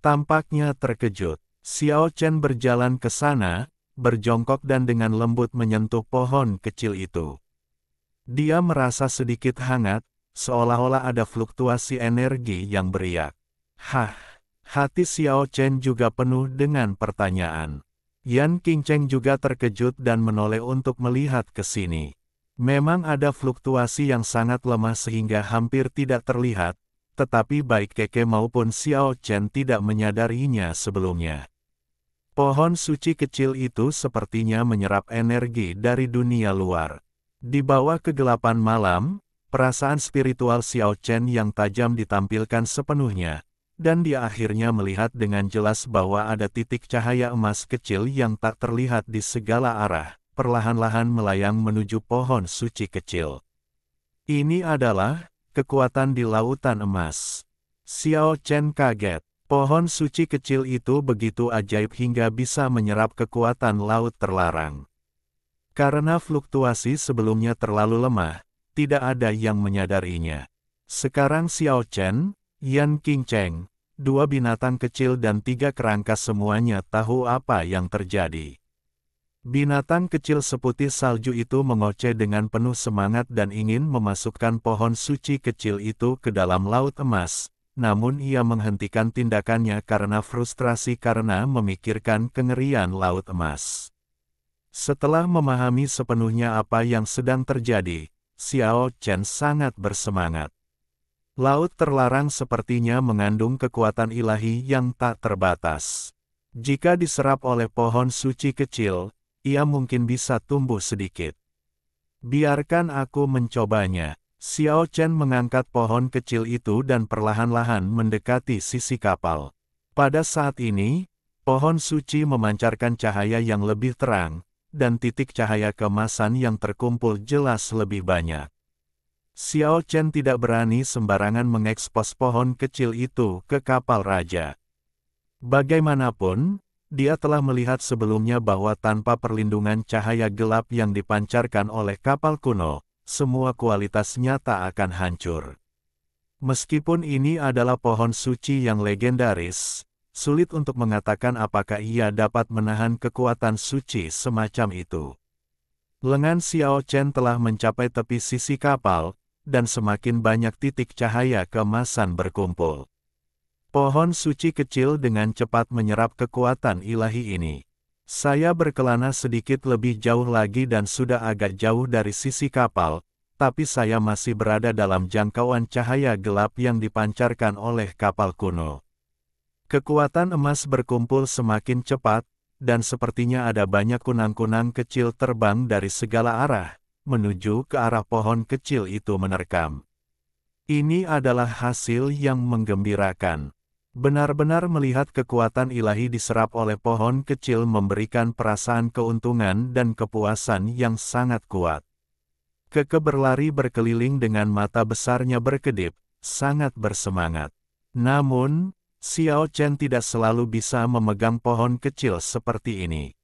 Tampaknya terkejut. Xiao Chen berjalan ke sana, berjongkok dan dengan lembut menyentuh pohon kecil itu. Dia merasa sedikit hangat, seolah-olah ada fluktuasi energi yang beriak. Hati Xiao Chen juga penuh dengan pertanyaan. Yan Qingcheng juga terkejut dan menoleh untuk melihat ke sini. Memang ada fluktuasi yang sangat lemah sehingga hampir tidak terlihat, tetapi baik Keke maupun Xiao Chen tidak menyadarinya sebelumnya. Pohon suci kecil itu sepertinya menyerap energi dari dunia luar. Di bawah kegelapan malam, perasaan spiritual Xiao Chen yang tajam ditampilkan sepenuhnya, dan dia akhirnya melihat dengan jelas bahwa ada titik cahaya emas kecil yang tak terlihat di segala arah, perlahan-lahan melayang menuju pohon suci kecil. Ini adalah kekuatan di lautan emas. Xiao Chen kaget. Pohon suci kecil itu begitu ajaib hingga bisa menyerap kekuatan laut terlarang. Karena fluktuasi sebelumnya terlalu lemah, tidak ada yang menyadarinya. Sekarang Xiao Chen, Yan Qingcheng, 2 binatang kecil dan 3 kerangka semuanya tahu apa yang terjadi. Binatang kecil seputih salju itu mengoceh dengan penuh semangat dan ingin memasukkan pohon suci kecil itu ke dalam laut emas, namun ia menghentikan tindakannya karena frustrasi karena memikirkan kengerian laut emas. Setelah memahami sepenuhnya apa yang sedang terjadi, Xiao Chen sangat bersemangat. Laut terlarang sepertinya mengandung kekuatan ilahi yang tak terbatas. Jika diserap oleh pohon suci kecil, ia mungkin bisa tumbuh sedikit. Biarkan aku mencobanya. Xiao Chen mengangkat pohon kecil itu dan perlahan-lahan mendekati sisi kapal. Pada saat ini, pohon suci memancarkan cahaya yang lebih terang, dan titik cahaya keemasan yang terkumpul jelas lebih banyak. Xiao Chen tidak berani sembarangan mengekspos pohon kecil itu ke kapal raja. Bagaimanapun, dia telah melihat sebelumnya bahwa tanpa perlindungan cahaya gelap yang dipancarkan oleh kapal kuno, semua kualitas nyata akan hancur. Meskipun ini adalah pohon suci yang legendaris, sulit untuk mengatakan apakah ia dapat menahan kekuatan suci semacam itu. Lengan Xiao Chen telah mencapai tepi sisi kapal, dan semakin banyak titik cahaya keemasan berkumpul. Pohon suci kecil dengan cepat menyerap kekuatan ilahi ini. Saya berkelana sedikit lebih jauh lagi dan sudah agak jauh dari sisi kapal, tapi saya masih berada dalam jangkauan cahaya gelap yang dipancarkan oleh kapal kuno. Kekuatan emas berkumpul semakin cepat, dan sepertinya ada banyak kunang-kunang kecil terbang dari segala arah, menuju ke arah pohon kecil itu menerkam. Ini adalah hasil yang menggembirakan. Benar-benar melihat kekuatan ilahi diserap oleh pohon kecil memberikan perasaan keuntungan dan kepuasan yang sangat kuat. Keke berlari berkeliling dengan mata besarnya berkedip, sangat bersemangat. Namun, Xiao Chen tidak selalu bisa memegang pohon kecil seperti ini.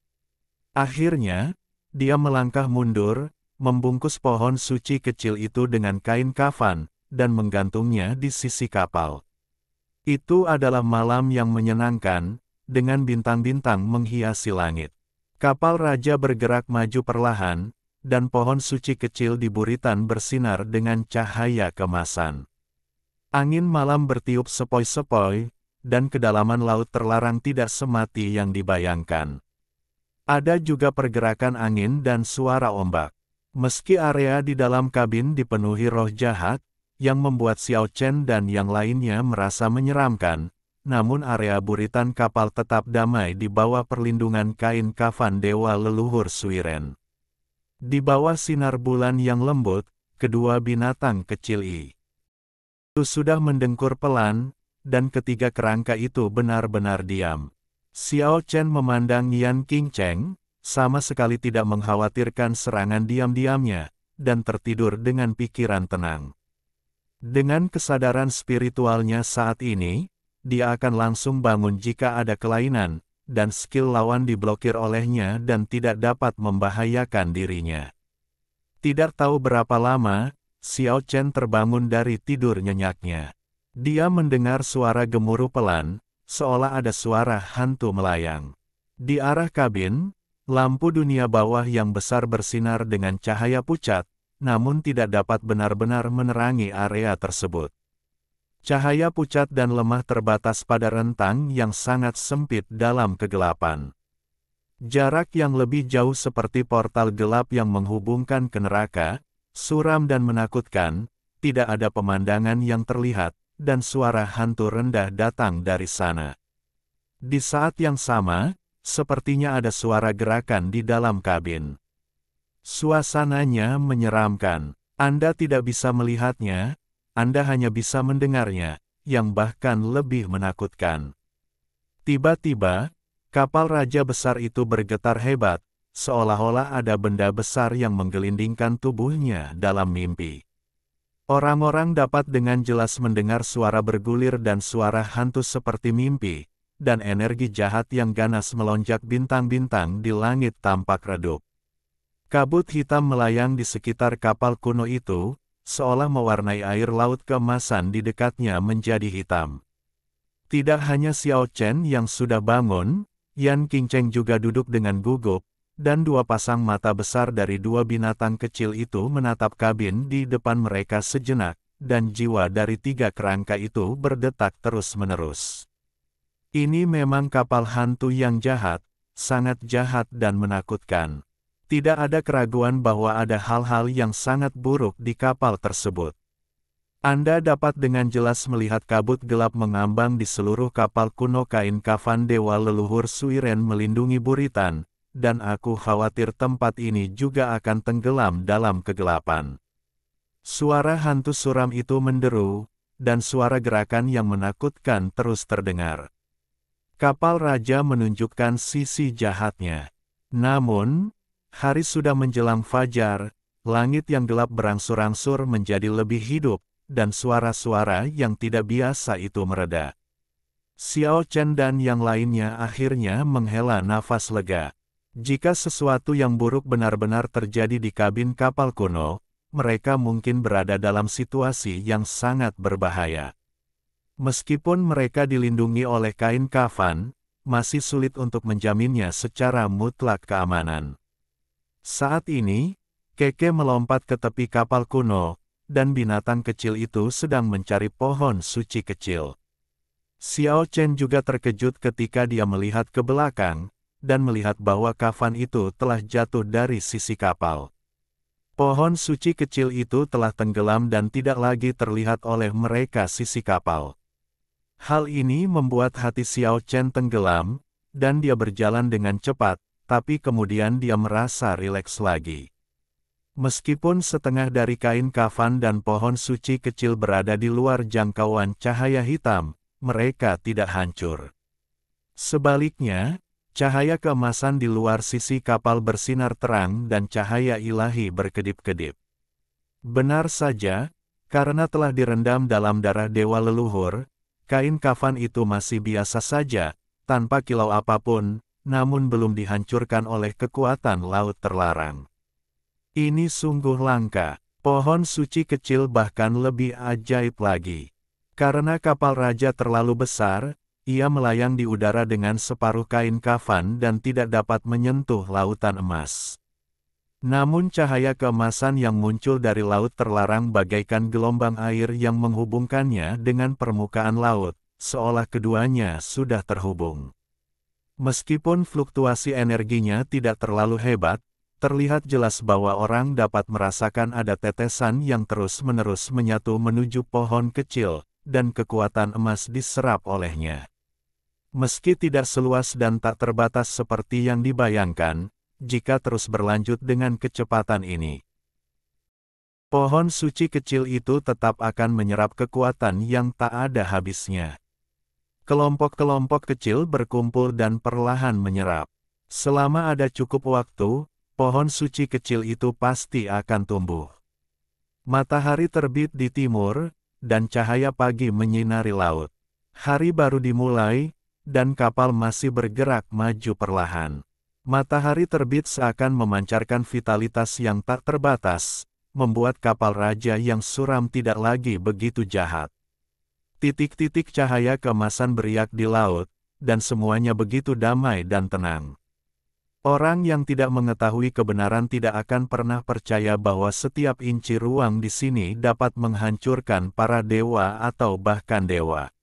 Akhirnya, dia melangkah mundur, membungkus pohon suci kecil itu dengan kain kafan, dan menggantungnya di sisi kapal. Itu adalah malam yang menyenangkan, dengan bintang-bintang menghiasi langit. Kapal raja bergerak maju perlahan, dan pohon suci kecil di buritan bersinar dengan cahaya keemasan. Angin malam bertiup sepoi-sepoi, dan kedalaman laut terlarang tidak semati yang dibayangkan. Ada juga pergerakan angin dan suara ombak. Meski area di dalam kabin dipenuhi roh jahat, yang membuat Xiao Chen dan yang lainnya merasa menyeramkan, namun area buritan kapal tetap damai di bawah perlindungan kain kafan dewa leluhur Suiren. Di bawah sinar bulan yang lembut, kedua binatang kecil itu sudah mendengkur pelan, dan ketiga kerangka itu benar-benar diam. Xiao Chen memandang Yan Qingcheng, sama sekali tidak mengkhawatirkan serangan diam-diamnya, dan tertidur dengan pikiran tenang. Dengan kesadaran spiritualnya saat ini, dia akan langsung bangun jika ada kelainan, dan skill lawan diblokir olehnya dan tidak dapat membahayakan dirinya. Tidak tahu berapa lama, Xiao Chen terbangun dari tidur nyenyaknya. Dia mendengar suara gemuruh pelan, seolah ada suara hantu melayang. Di arah kabin, lampu dunia bawah yang besar bersinar dengan cahaya pucat, namun tidak dapat benar-benar menerangi area tersebut. Cahaya pucat dan lemah terbatas pada rentang yang sangat sempit dalam kegelapan. Jarak yang lebih jauh seperti portal gelap yang menghubungkan ke neraka, suram dan menakutkan, tidak ada pemandangan yang terlihat, dan suara hantu rendah datang dari sana. Di saat yang sama, sepertinya ada suara gerakan di dalam kabin. Suasananya menyeramkan. Anda tidak bisa melihatnya, Anda hanya bisa mendengarnya, yang bahkan lebih menakutkan. Tiba-tiba, kapal raja besar itu bergetar hebat, seolah-olah ada benda besar yang menggelindingkan tubuhnya dalam mimpi. Orang-orang dapat dengan jelas mendengar suara bergulir dan suara hantu seperti mimpi, dan energi jahat yang ganas melonjak bintang-bintang di langit tampak redup. Kabut hitam melayang di sekitar kapal kuno itu, seolah mewarnai air laut keemasan di dekatnya menjadi hitam. Tidak hanya Xiao Chen yang sudah bangun, Yan Qingcheng juga duduk dengan gugup, dan dua pasang mata besar dari dua binatang kecil itu menatap kabin di depan mereka sejenak, dan jiwa dari tiga kerangka itu berdetak terus-menerus. Ini memang kapal hantu yang jahat, sangat jahat dan menakutkan. Tidak ada keraguan bahwa ada hal-hal yang sangat buruk di kapal tersebut. Anda dapat dengan jelas melihat kabut gelap mengambang di seluruh kapal kuno kain kafan dewa leluhur Suiren melindungi buritan, dan aku khawatir tempat ini juga akan tenggelam dalam kegelapan. Suara hantu suram itu menderu, dan suara gerakan yang menakutkan terus terdengar. Kapal raja menunjukkan sisi jahatnya. Namun, hari sudah menjelang fajar, langit yang gelap berangsur-angsur menjadi lebih hidup, dan suara-suara yang tidak biasa itu mereda. Xiao Chen dan yang lainnya akhirnya menghela nafas lega. Jika sesuatu yang buruk benar-benar terjadi di kabin kapal kuno, mereka mungkin berada dalam situasi yang sangat berbahaya. Meskipun mereka dilindungi oleh kain kafan, masih sulit untuk menjaminnya secara mutlak keamanan. Saat ini, Keke melompat ke tepi kapal kuno, dan binatang kecil itu sedang mencari pohon suci kecil. Xiao Chen juga terkejut ketika dia melihat ke belakang, dan melihat bahwa kafan itu telah jatuh dari sisi kapal. Pohon suci kecil itu telah tenggelam dan tidak lagi terlihat oleh mereka sisi kapal. Hal ini membuat hati Xiao Chen tenggelam, dan dia berjalan dengan cepat, tapi kemudian dia merasa rileks lagi. Meskipun setengah dari kain kafan dan pohon suci kecil berada di luar jangkauan cahaya hitam, mereka tidak hancur. Sebaliknya, cahaya keemasan di luar sisi kapal bersinar terang dan cahaya ilahi berkedip-kedip. Benar saja, karena telah direndam dalam darah dewa leluhur, kain kafan itu masih biasa saja, tanpa kilau apapun, namun belum dihancurkan oleh kekuatan laut terlarang. Ini sungguh langka. Pohon suci kecil bahkan lebih ajaib lagi. Karena kapal raja terlalu besar, ia melayang di udara dengan separuh kain kafan dan tidak dapat menyentuh lautan emas. Namun cahaya keemasan yang muncul dari laut terlarang bagaikan gelombang air yang menghubungkannya dengan permukaan laut, seolah keduanya sudah terhubung. Meskipun fluktuasi energinya tidak terlalu hebat, terlihat jelas bahwa orang dapat merasakan ada tetesan yang terus-menerus menyatu menuju pohon kecil, dan kekuatan emas diserap olehnya. Meski tidak seluas dan tak terbatas seperti yang dibayangkan, jika terus berlanjut dengan kecepatan ini, pohon suci kecil itu tetap akan menyerap kekuatan yang tak ada habisnya. Kelompok-kelompok kecil berkumpul dan perlahan menyerap. Selama ada cukup waktu, pohon suci kecil itu pasti akan tumbuh. Matahari terbit di timur, dan cahaya pagi menyinari laut. Hari baru dimulai, dan kapal masih bergerak maju perlahan. Matahari terbit seakan memancarkan vitalitas yang tak terbatas, membuat kapal raja yang suram tidak lagi begitu jahat. Titik-titik cahaya keemasan beriak di laut, dan semuanya begitu damai dan tenang. Orang yang tidak mengetahui kebenaran tidak akan pernah percaya bahwa setiap inci ruang di sini dapat menghancurkan para dewa atau bahkan dewa.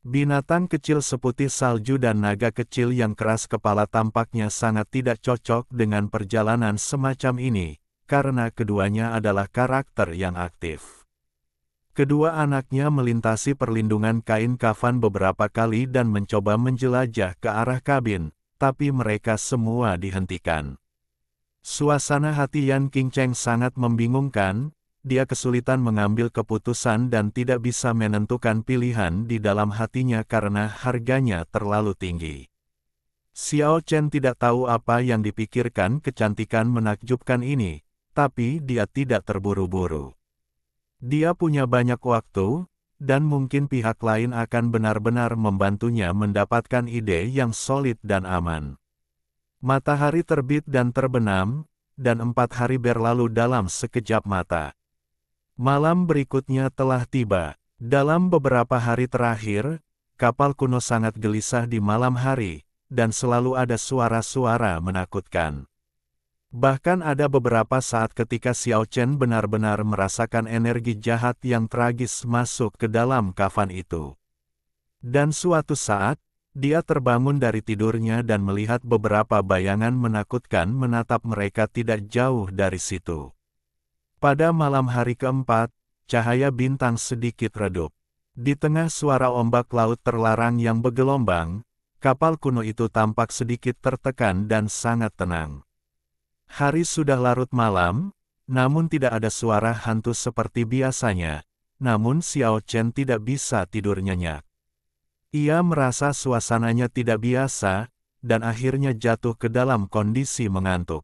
Binatang kecil seputih salju dan naga kecil yang keras kepala tampaknya sangat tidak cocok dengan perjalanan semacam ini, karena keduanya adalah karakter yang aktif. Kedua anaknya melintasi perlindungan kain kafan beberapa kali dan mencoba menjelajah ke arah kabin, tapi mereka semua dihentikan. Suasana hati Yan Qingcheng sangat membingungkan, dia kesulitan mengambil keputusan dan tidak bisa menentukan pilihan di dalam hatinya karena harganya terlalu tinggi. Xiao Chen tidak tahu apa yang dipikirkan kecantikan menakjubkan ini, tapi dia tidak terburu-buru. Dia punya banyak waktu, dan mungkin pihak lain akan benar-benar membantunya mendapatkan ide yang solid dan aman. Matahari terbit dan terbenam, dan 4 hari berlalu dalam sekejap mata. Malam berikutnya telah tiba. Dalam beberapa hari terakhir, kapal kuno sangat gelisah di malam hari, dan selalu ada suara-suara menakutkan. Bahkan ada beberapa saat ketika Xiao Chen benar-benar merasakan energi jahat yang tragis masuk ke dalam kafan itu. Dan suatu saat, dia terbangun dari tidurnya dan melihat beberapa bayangan menakutkan menatap mereka tidak jauh dari situ. Pada malam hari keempat, cahaya bintang sedikit redup. Di tengah suara ombak laut terlarang yang bergelombang, kapal kuno itu tampak sedikit tertekan dan sangat tenang. Hari sudah larut malam, namun tidak ada suara hantu seperti biasanya, namun Xiao Chen tidak bisa tidur nyenyak. Ia merasa suasananya tidak biasa, dan akhirnya jatuh ke dalam kondisi mengantuk.